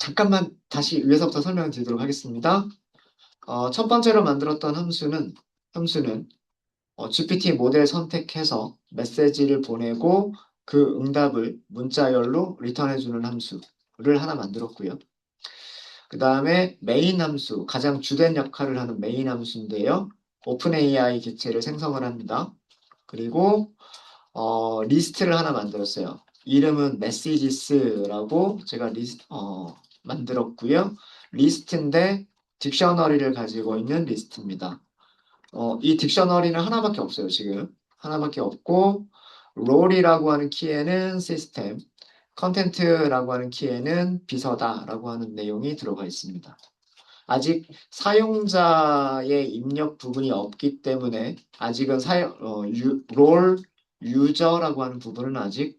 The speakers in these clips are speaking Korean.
잠깐만 다시 위에서부터 설명을 드리도록 하겠습니다. 첫 번째로 만들었던 함수는 GPT 모델 선택해서 메시지를 보내고 그 응답을 문자열로 리턴해주는 함수를 하나 만들었고요. 그 다음에 메인 함수, 가장 주된 역할을 하는 메인 함수인데요. 오픈 AI 객체를 생성을 합니다. 그리고 리스트를 하나 만들었어요. 이름은 messages라고 제가 만들었고요. 리스트인데 딕셔너리를 가지고 있는 리스트입니다. 이 딕셔너리는 하나밖에 없어요, 지금. 하나밖에 없고, 롤이라고 하는 키에는 시스템, 컨텐트라고 하는 키에는 비서다라고 하는 내용이 들어가 있습니다. 아직 사용자의 입력 부분이 없기 때문에 아직은 롤 유저라고 하는 부분은 아직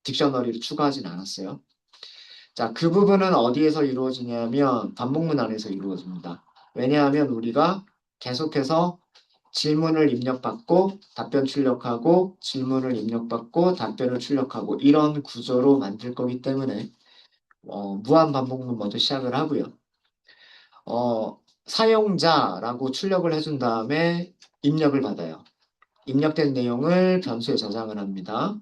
딕셔너리를 추가하진 않았어요. 자, 그 부분은 어디에서 이루어지냐면 반복문 안에서 이루어집니다. 왜냐하면 우리가 계속해서 질문을 입력받고 답변 출력하고 질문을 입력받고 답변을 출력하고 이런 구조로 만들 거기 때문에 무한 반복문 먼저 시작을 하고요. 사용자라고 출력을 해준 다음에 입력을 받아요. 입력된 내용을 변수에 저장을 합니다.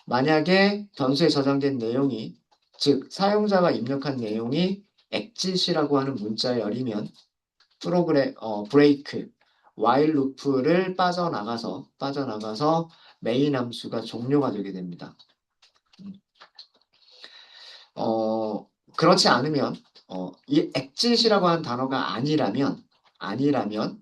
만약에 변수에 저장된 내용이, 즉 사용자가 입력한 내용이 exit이라고 하는 문자열이면 브레이크, while 루프를 빠져나가서 메인 함수가 종료가 되게 됩니다. 그렇지 않으면 이 exit이라고 하는 단어가 아니라면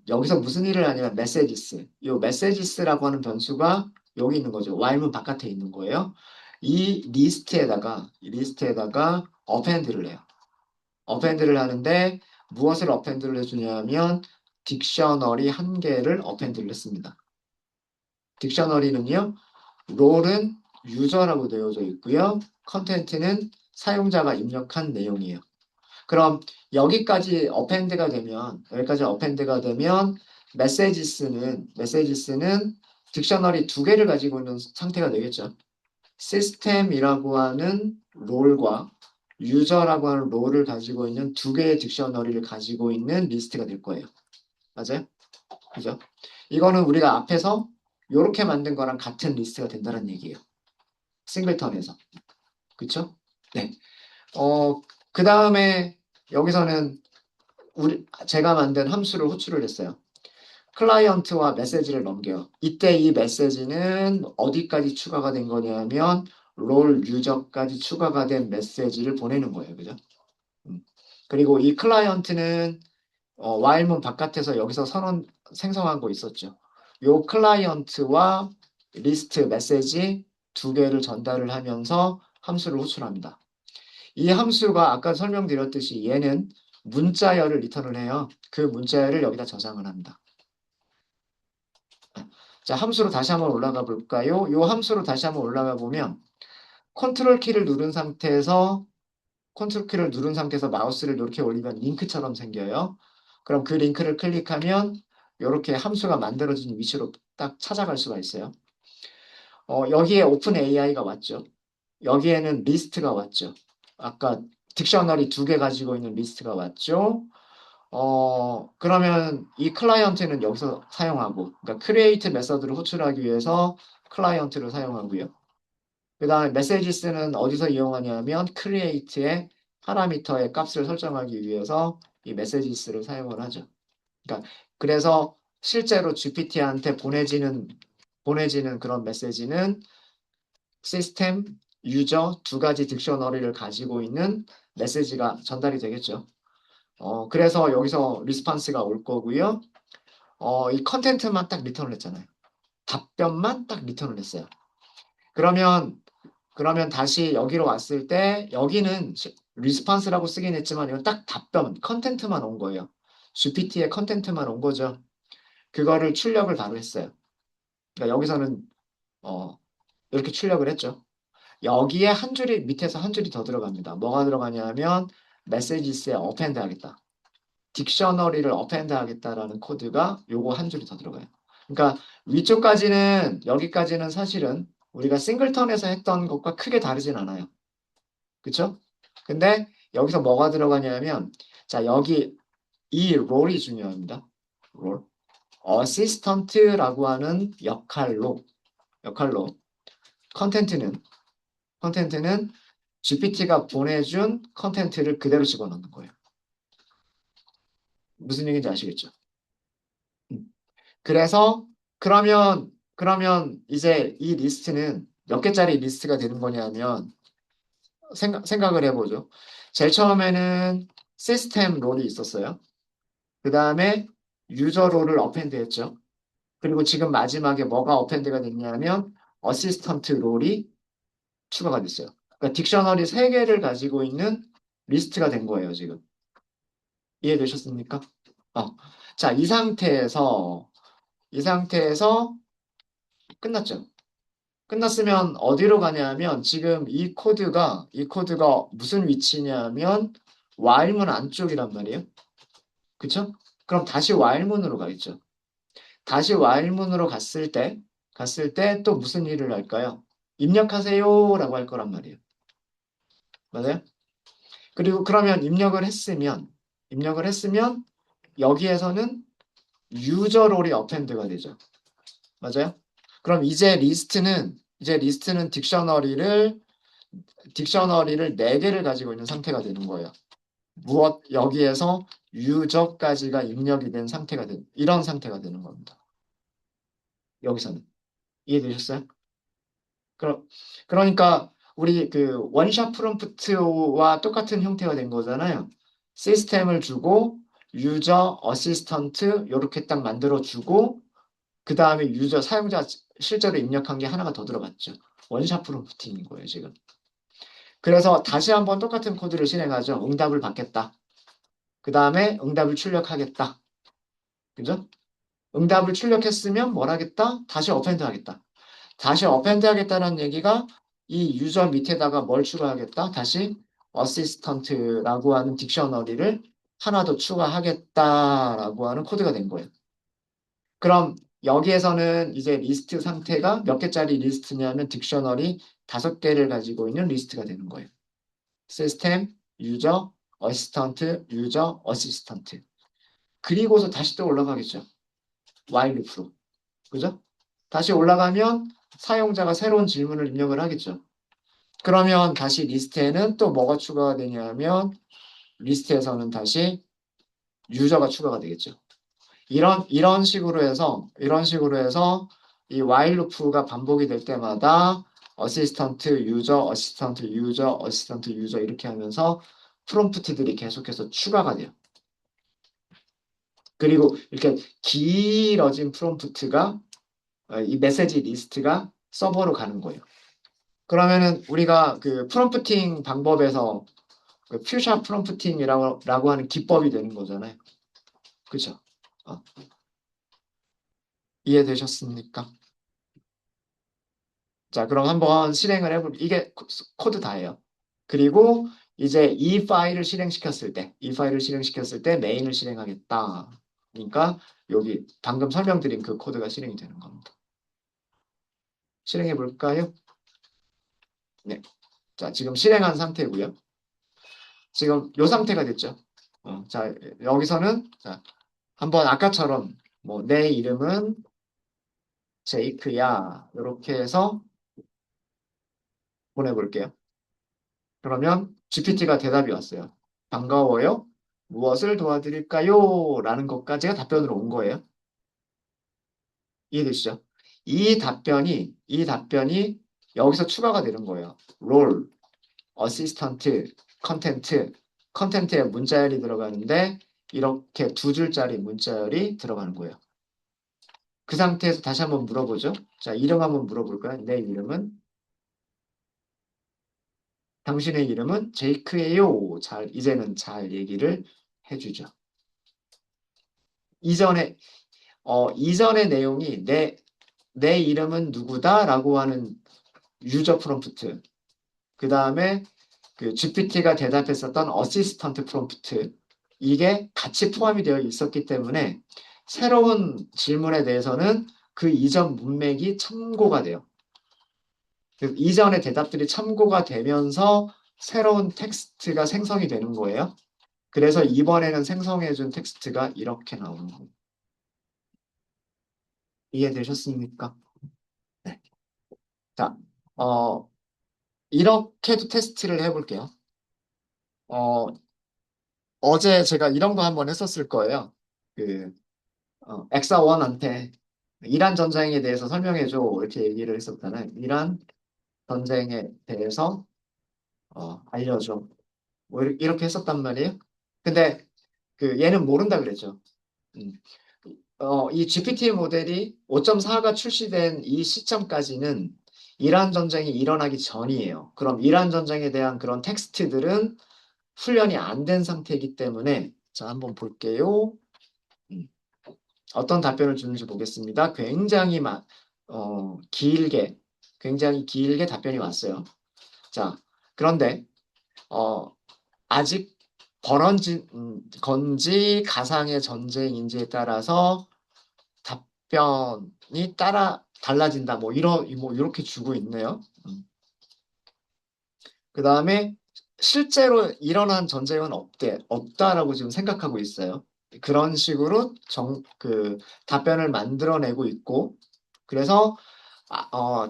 여기서 무슨 일을 하냐면 messages. 이 messages라고 하는 변수가 여기 있는 거죠. while문 바깥에 있는 거예요. 이 리스트에다가 append를 해요. append를 하는데 무엇을 append를 해주냐면 딕셔너리 한 개를 append를 했습니다. 딕셔너리는요. 롤은 유저라고 되어져 있고요. 컨텐트는 사용자가 입력한 내용이에요. 그럼 여기까지 어펜드가 되면 메시지스는 딕셔너리 두 개를 가지고 있는 상태가 되겠죠. 시스템이라고 하는 롤과 유저라고 하는 롤을 가지고 있는 두 개의 딕셔너리를 가지고 있는 리스트가 될 거예요. 맞아요? 그죠? 이거는 우리가 앞에서 이렇게 만든 거랑 같은 리스트가 된다는 얘기예요. 싱글턴에서. 그쵸? 네. 그 다음에 여기서는 제가 만든 함수를 호출을 했어요. 클라이언트와 메시지를 넘겨요. 이때 이 메시지는 어디까지 추가가 된 거냐면 롤 유저까지 추가가 된 메시지를 보내는 거예요. 그죠? 음. 그리고 이 클라이언트는 while문 바깥에서 여기서 선언 생성한 거 있었죠. 요 클라이언트와 리스트 메시지 두 개를 전달을 하면서 함수를 호출합니다. 이 함수가 아까 설명드렸듯이 얘는 문자열을 리턴을 해요. 그 문자열을 여기다 저장을 합니다. 자, 함수로 다시 한번 올라가 볼까요? 이 함수로 다시 한번 올라가 보면 컨트롤 키를 누른 상태에서 마우스를 이렇게 올리면 링크처럼 생겨요. 그럼 그 링크를 클릭하면 이렇게 함수가 만들어진 위치로 딱 찾아갈 수가 있어요. 여기에 오픈 AI가 왔죠. 여기에는 리스트가 왔죠. 아까 딕셔너리 두 개 가지고 있는 리스트가 왔죠. 그러면 이 클라이언트는 여기서 사용하고, 그러니까 create 메서드를 호출하기 위해서 클라이언트를 사용하고요. 그 다음에 메시지스는 어디서 이용하냐면 create의 파라미터의 값을 설정하기 위해서 이 메시지스를 사용을 하죠. 그러니까 그래서 실제로 GPT한테 보내지는 그런 메시지는 시스템, 유저 두 가지 딕셔너리를 가지고 있는 메시지가 전달이 되겠죠. 그래서 여기서 리스판스가 올 거고요. 이 컨텐트만 딱 리턴을 했잖아요. 답변만 딱 리턴을 했어요. 그러면 다시 여기로 왔을 때 여기는 리스판스라고 쓰긴 했지만 이건 딱 컨텐트만 온 거예요. GPT의 컨텐트만 온 거죠. 그거를 출력을 바로 했어요. 그러니까 여기서는 어, 이렇게 출력을 했죠. 여기에 한 줄이 밑에서 한 줄이 더 들어갑니다. 뭐가 들어가냐면 메시지스에 어펜드 하겠다. 딕셔너리를 어펜드 하겠다라는 코드가 요거 한 줄이 더 들어가요. 그러니까 여기까지는 사실은 우리가 싱글턴에서 했던 것과 크게 다르진 않아요. 그쵸? 근데 여기서 뭐가 들어가냐면, 자, 여기 이 롤이 중요합니다. 롤. 어시스턴트라고 하는 역할로 컨텐츠는 GPT가 보내준 컨텐츠를 그대로 집어넣는 거예요. 무슨 얘기인지 아시겠죠? 음. 그래서 그러면 이제 이 리스트는 몇 개짜리 리스트가 되는 거냐면 생각을 해보죠. 제일 처음에는 시스템 롤이 있었어요. 그 다음에 유저 롤을 어펜드 했죠. 그리고 지금 마지막에 뭐가 어펜드가 됐냐면 어시스턴트 롤이 추가가 됐어요. 그러니까 딕셔너리 3개를 가지고 있는 리스트가 된 거예요, 지금. 이해되셨습니까? 어. 자, 이 상태에서 끝났죠. 끝났으면 어디로 가냐면 지금 이 코드가 무슨 위치냐면 while문 안쪽이란 말이에요. 그쵸? 그럼 다시 while문으로 가겠죠. 다시 while문으로 갔을 때 또 무슨 일을 할까요? 입력하세요라고 할 거란 말이에요. 맞아요? 그리고 그러면 입력을 했으면 여기에서는 유저 롤이 어펜드가 되죠. 맞아요? 그럼 이제 리스트는 딕셔너리를 4개를 가지고 있는 상태가 되는 거예요. 여기에서 유저까지가 입력이 된 상태가 이런 상태가 되는 겁니다. 여기서는. 이해되셨어요? 그러니까 우리 그 원샷 프롬프트와 똑같은 형태가 된 거잖아요. 시스템을 주고 유저 어시스턴트 이렇게 딱 만들어 주고 그 다음에 유저 사용자 실제로 입력한 게 하나가 더 들어갔죠. 원샷 프롬프팅인 거예요, 지금. 그래서 다시 한번 똑같은 코드를 실행하죠. 응답을 받겠다. 그 다음에 응답을 출력하겠다. 그죠? 응답을 출력했으면 뭘 하겠다? 다시 어펜드 하겠다. 다시 어펜드 하겠다는 얘기가 이 유저 밑에다가 뭘 추가하겠다? 다시 어시스턴트라고 하는 딕셔너리를 하나 더 추가하겠다라고 하는 코드가 된 거예요. 그럼 여기에서는 이제 리스트 상태가 몇 개짜리 리스트냐면 딕셔너리 5개를 가지고 있는 리스트가 되는 거예요. 시스템, 유저, 어시스턴트, 유저, 어시스턴트. 그리고서 다시 또 올라가겠죠. while loop로. 그죠? 다시 올라가면 사용자가 새로운 질문을 입력을 하겠죠. 그러면 다시 리스트에는 또 뭐가 추가가 되냐면 리스트에서는 다시 유저가 추가가 되겠죠. 이런 식으로 해서 이 while loop가 반복이 될 때마다 어시스턴트, 유저, 어시스턴트, 유저, 어시스턴트, 유저 이렇게 하면서 프롬프트들이 계속해서 추가가 돼요. 그리고 이렇게 길어진 프롬프트가 이 메시지 리스트가 서버로 가는 거예요. 그러면은 우리가 그 프롬프팅 방법에서 그 퓨샤 프롬프팅이라고 하는 기법이 되는 거잖아요. 그렇죠? 어, 이해되셨습니까? 자, 그럼 한번 실행을 해볼. 이게 코드 다예요. 그리고 이제 이 파일을 실행시켰을 때 메인을 실행하겠다. 그러니까 여기 방금 설명드린 그 코드가 실행이 되는 겁니다. 실행해 볼까요? 네. 자, 지금 실행한 상태고요. 지금 이 상태가 됐죠. 자, 여기서는 자, 한번 아까처럼 뭐 내 이름은 제이크야. 이렇게 해서 보내볼게요. 그러면 GPT가 대답이 왔어요. 반가워요. 무엇을 도와드릴까요? 라는 것까지가 답변으로 온 거예요. 이해되시죠? 이 답변이 여기서 추가가 되는 거예요. 롤, 어시스턴트, 컨텐트에 문자열이 들어가는데 이렇게 2줄짜리 문자열이 들어가는 거예요. 그 상태에서 다시 한번 물어보죠. 자, 이름 한번 물어볼까요? 당신의 이름은 제이크예요. 이제는 잘 얘기를 해주죠. 이전의 내용이 내 이름은 누구다라고 하는 유저 프롬프트. 그 다음에 그 GPT가 대답했었던 어시스턴트 프롬프트. 이게 같이 포함이 되어 있었기 때문에 새로운 질문에 대해서는 그 이전 문맥이 참고가 돼요. 그 이전의 대답들이 참고가 되면서 새로운 텍스트가 생성이 되는 거예요. 그래서 이번에는 생성해준 텍스트가 이렇게 나오는 거예요. 이해되셨습니까? 네. 자, 어, 이렇게도 테스트를 해볼게요. 어, 어제 제가 이런 거 한번 했었을 거예요. 그, 엑사원한테 이란 전쟁에 대해서 설명해줘. 이렇게 얘기를 했었잖아요. 이란 전쟁에 대해서 알려줘. 뭐 이렇게 했었단 말이에요. 근데 그 얘는 모른다 그랬죠. 음. 이 GPT 모델이 5.4가 출시된 이 시점까지는 이란 전쟁이 일어나기 전이에요. 그럼 이란 전쟁에 대한 그런 텍스트들은 훈련이 안 된 상태이기 때문에 자, 한번 볼게요. 음, 어떤 답변을 주는지 보겠습니다. 길게, 굉장히 길게 답변이 왔어요. 자, 그런데 어, 아직 건지 가상의 전쟁인지에 따라서 답변이 달라진다. 뭐 이렇게 주고 있네요. 그 다음에 실제로 일어난 전쟁은 없다라고 지금 생각하고 있어요. 그런 식으로 답변을 만들어내고 있고, 그래서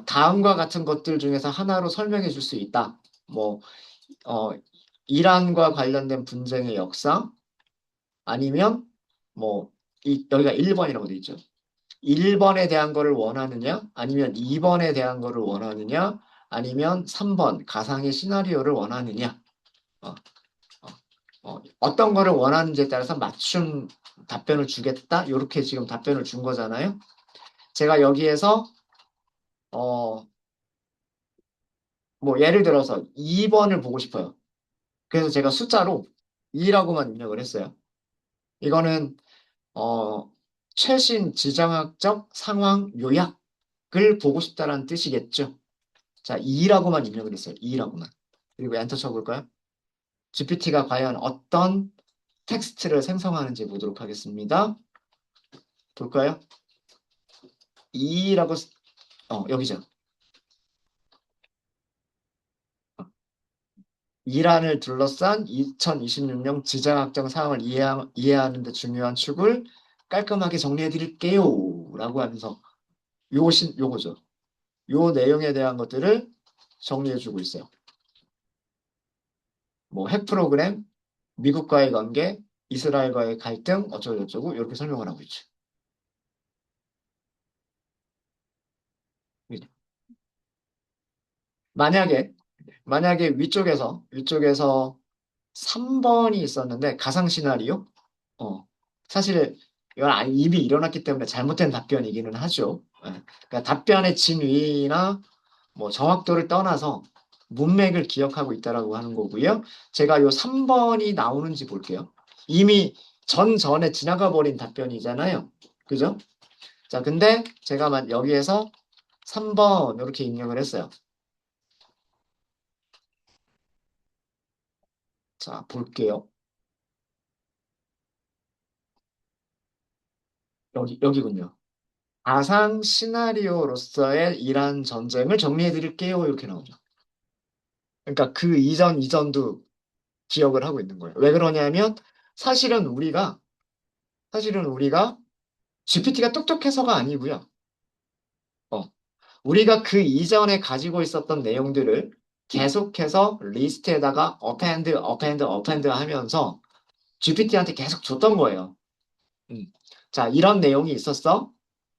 다음과 같은 것들 중에서 하나로 설명해 줄 수 있다. 뭐, 어, 이란과 관련된 분쟁의 역사, 아니면 뭐, 여기가 1번이라고 돼 있죠. 1번에 대한 거를 원하느냐, 아니면 2번에 대한 거를 원하느냐, 아니면 3번 가상의 시나리오를 원하느냐. 어, 떤 거를 원하는지에 따라서 맞춤 답변을 주겠다. 이렇게 지금 답변을 준 거잖아요. 제가 여기에서 어, 뭐 예를 들어서 2번을 보고 싶어요. 그래서 제가 숫자로 2라고만 입력을 했어요. 이거는 어, 최신 지정학적 상황 요약을 보고 싶다라는 뜻이겠죠. 자, 2라고만 입력을 했어요. 2라고만. 그리고 엔터 쳐볼까요? GPT가 과연 어떤 텍스트를 생성하는지 보도록 하겠습니다. 볼까요? 2라고, 여기죠. 이란을 둘러싼 2026년 지정학적 상황을 이해하는 데 중요한 축을 깔끔하게 정리해 드릴게요. 라고 하면서 요거죠. 요 내용에 대한 것들을 정리해 주고 있어요. 뭐 핵 프로그램, 미국과의 관계, 이스라엘과의 갈등, 어쩌고저쩌고 이렇게 설명을 하고 있죠. 만약에 위쪽에서 3번이 있었는데 가상 시나리오? 사실 이건 입이 일어났기 때문에 잘못된 답변이기는 하죠. 예. 그러니까 답변의 진위나 뭐 정확도를 떠나서 문맥을 기억하고 있다라고 하는 거고요. 제가 요 3번이 나오는지 볼게요. 이미 전에 지나가 버린 답변이잖아요. 그죠? 자, 근데 제가 여기에서 3번 이렇게 입력을 했어요. 자, 볼게요. 여기군요. 가상 시나리오로서의 이란 전쟁을 정리해 드릴게요. 이렇게 나오죠. 그러니까 그 이전도 기억을 하고 있는 거예요. 왜 그러냐면 사실은 우리가 GPT가 똑똑해서가 아니고요. 어, 우리가 그 이전에 가지고 있었던 내용들을 계속해서 리스트에다가 어펜드 하면서 GPT한테 계속 줬던 거예요. 음. 자, 이런 내용이 있었어.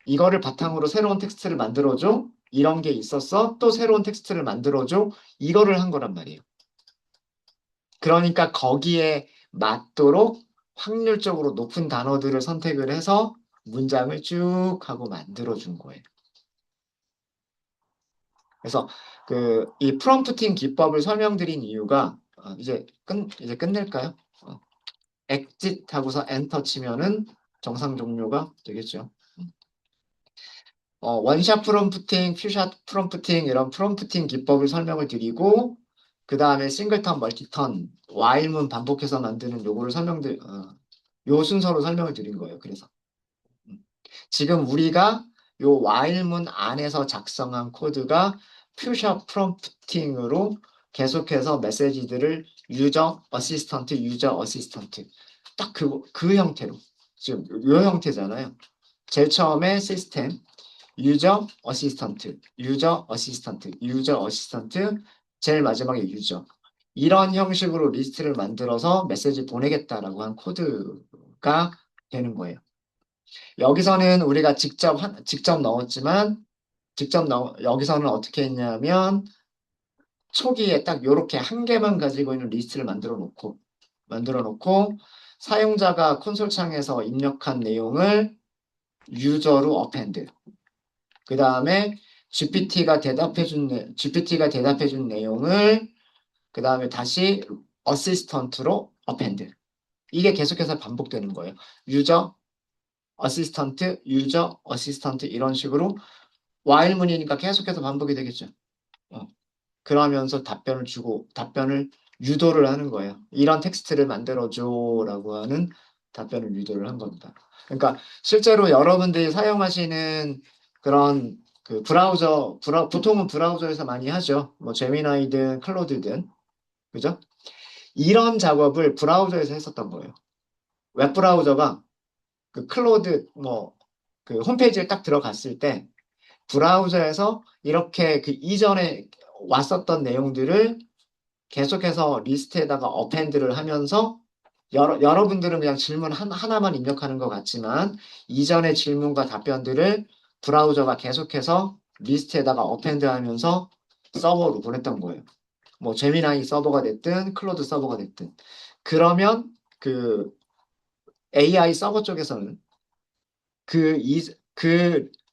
이거를 바탕으로 새로운 텍스트를 만들어줘. 이런 게 있었어. 또 새로운 텍스트를 만들어줘. 이거를 한 거란 말이에요. 그러니까 거기에 맞도록 확률적으로 높은 단어들을 선택을 해서 문장을 쭉 하고 만들어준 거예요. 그래서 이 프롬프팅 기법을 설명드린 이유가 이제 끝낼까요? 엑짓 하고서 엔터 치면은 정상 종료가 되겠죠. 원샷 프롬프팅, 퓨샷 프롬프팅 이런 프롬프팅 기법을 설명을 드리고 그 다음에 싱글턴, 멀티턴, 와일문 반복해서 만드는 요 순서로 설명을 드린 거예요. 그래서 음. 지금 우리가 요 와일문 안에서 작성한 코드가 퓨샷 프롬프팅으로 계속해서 메시지들을 유저 어시스턴트 딱 그 형태로 지금 이 형태잖아요. 제일 처음에 시스템 유저 어시스턴트 제일 마지막에 유저 이런 형식으로 리스트를 만들어서 메시지 보내겠다라고 한 코드가 되는 거예요. 여기서는 우리가 직접 넣었지만 여기서는 어떻게 했냐면 초기에 딱 요렇게 한 개만 가지고 있는 리스트를 만들어 놓고 사용자가 콘솔 창에서 입력한 내용을 유저로 어펜드. 그 다음에 GPT가 대답해 준 내용을 그 다음에 다시 어시스턴트로 어펜드. 이게 계속해서 반복되는 거예요. 유저 어시스턴트 이런 식으로 while문이니까 계속해서 반복이 되겠죠. 어. 그러면서 답변을 유도를 하는 거예요. 이런 텍스트를 만들어줘라고 하는 답변을 유도를 한 겁니다. 그러니까 실제로 여러분들이 사용하시는 그런 그 보통은 브라우저에서 많이 하죠. 뭐 제미나이든 클로드든 그죠? 이런 작업을 브라우저에서 했었던 거예요. 웹브라우저가 그 클로드 뭐 그 홈페이지에 딱 들어갔을 때 브라우저에서 이렇게 그 이전에 왔었던 내용들을 계속해서 리스트에다가 어펜드를 하면서 여러분들은 그냥 질문 하나만 입력하는 것 같지만 이전의 질문과 답변들을 브라우저가 계속해서 리스트에다가 어펜드 하면서 서버로 보냈던 거예요. 뭐 제미나이 서버가 됐든 클로드 서버가 됐든 그러면 그 AI 서버 쪽에서는 그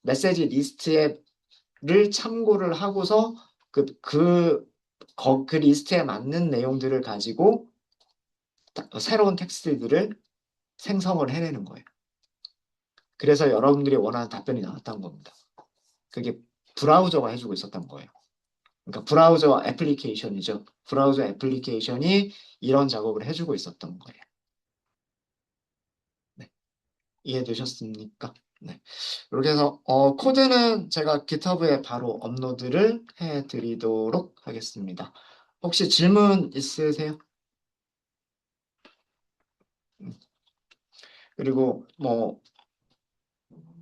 메시지 리스트를 참고를 하고서 그 리스트에 맞는 내용들을 가지고 새로운 텍스트들을 생성을 해내는 거예요. 그래서 여러분들이 원하는 답변이 나왔던 겁니다. 그게 브라우저가 해주고 있었던 거예요. 그러니까 브라우저 애플리케이션이죠. 브라우저 애플리케이션이 이런 작업을 해주고 있었던 거예요. 네. 이해되셨습니까? 네. 이렇게 해서 코드는 제가 GitHub에 바로 업로드를 해드리도록 하겠습니다. 혹시 질문 있으세요? 그리고 뭐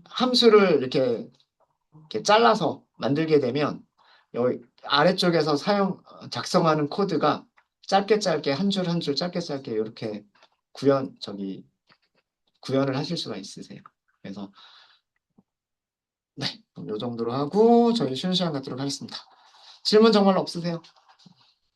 함수를 이렇게 잘라서 만들게 되면 여기 아래쪽에서 작성하는 코드가 짧게 한 줄 한 줄 짧게 이렇게 구현을 하실 수가 있으세요. 그래서 네, 이 정도로 하고 저희 쉬는 시간 갖도록 하겠습니다. 질문 정말 없으세요?